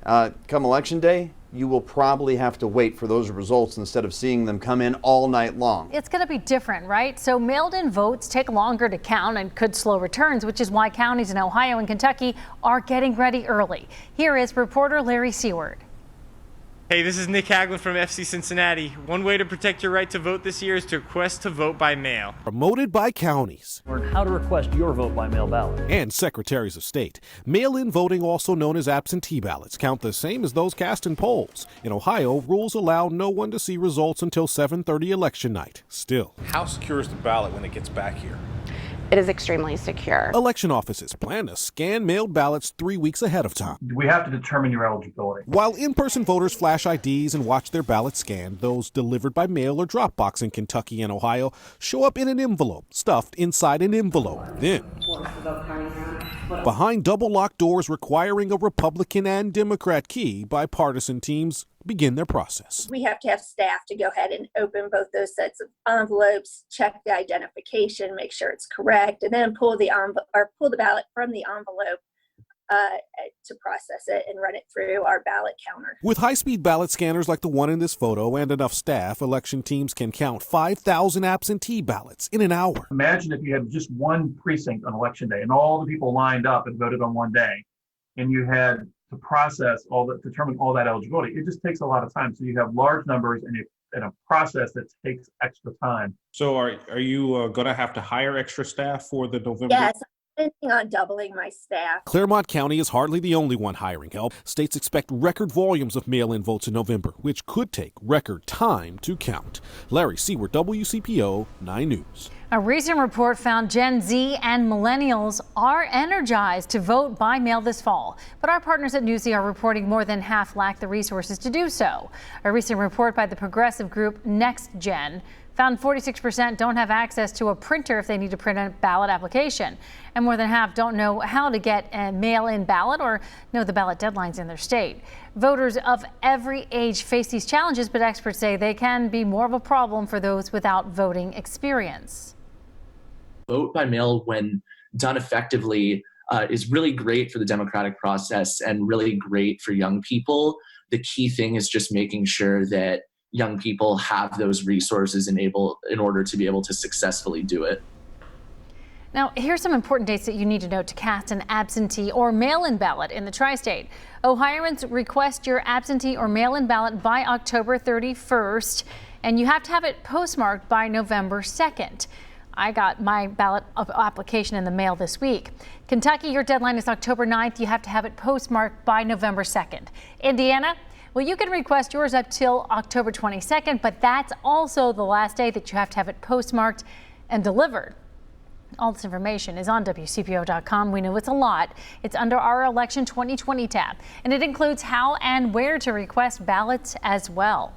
Come election day, you will probably have to wait for those results instead of seeing them come in all night long. It's going to be different, right? So mailed-in votes take longer to count and could slow returns, which is why counties in Ohio and Kentucky are getting ready early. Here is reporter Larry Seward. Hey, this is Nick Haglund from FC Cincinnati. One way to protect your right to vote this year is to request to vote by mail. Promoted by counties. Learn how to request your vote by mail ballot. And secretaries of state. Mail-in voting, also known as absentee ballots, count the same as those cast in polls. In Ohio, rules allow no one to see results until 7:30 election night. Still, how secure is the ballot when it gets back here? It is extremely secure. Election offices plan to scan mailed ballots 3 weeks ahead of time. We have to determine your eligibility. While in-person voters flash IDs and watch their ballots scanned, those delivered by mail or drop box in Kentucky and Ohio show up in an envelope, stuffed inside an envelope. Then, behind double-locked doors requiring a Republican and Democrat key, bipartisan teams begin their process. We have to have staff to go ahead and open both those sets of envelopes, check the identification, make sure it's correct, and then pull the ballot from the envelope to process it and run it through our ballot counter. With high-speed ballot scanners like the one in this photo and enough staff, election teams can count 5,000 absentee ballots in an hour. Imagine if you had just one precinct on election day and all the people lined up and voted on one day, and you had to process determine all that eligibility. It just takes a lot of time. So you have large numbers and a process that takes extra time. So are you going to have to hire extra staff for the November? Yes, I'm planning on doubling my staff. Claremont County is hardly the only one hiring help. States expect record volumes of mail-in votes in November, which could take record time to count. Larry Seward, WCPO 9 News. A recent report found Gen Z and millennials are energized to vote by mail this fall. But our partners at Newsy are reporting more than half lack the resources to do so. A recent report by the progressive group Next Gen found 46% don't have access to a printer if they need to print a ballot application. And more than half don't know how to get a mail-in ballot or know the ballot deadlines in their state. Voters of every age face these challenges, but experts say they can be more of a problem for those without voting experience. Vote by mail, when done effectively, is really great for the democratic process and really great for young people. The key thing is just making sure that young people have those resources in order to be able to successfully do it. Now, here's some important dates that you need to know to cast an absentee or mail-in ballot in the tri-state. Ohioans, request your absentee or mail-in ballot by October 31st, and you have to have it postmarked by November 2nd. I got my ballot application in the mail this week. Kentucky, your deadline is October 9th. You have to have it postmarked by November 2nd. Indiana, well, you can request yours up till October 22nd, but that's also the last day that you have to have it postmarked and delivered. All this information is on WCPO.com. We know it's a lot. It's under our Election 2020 tab, and it includes how and where to request ballots as well.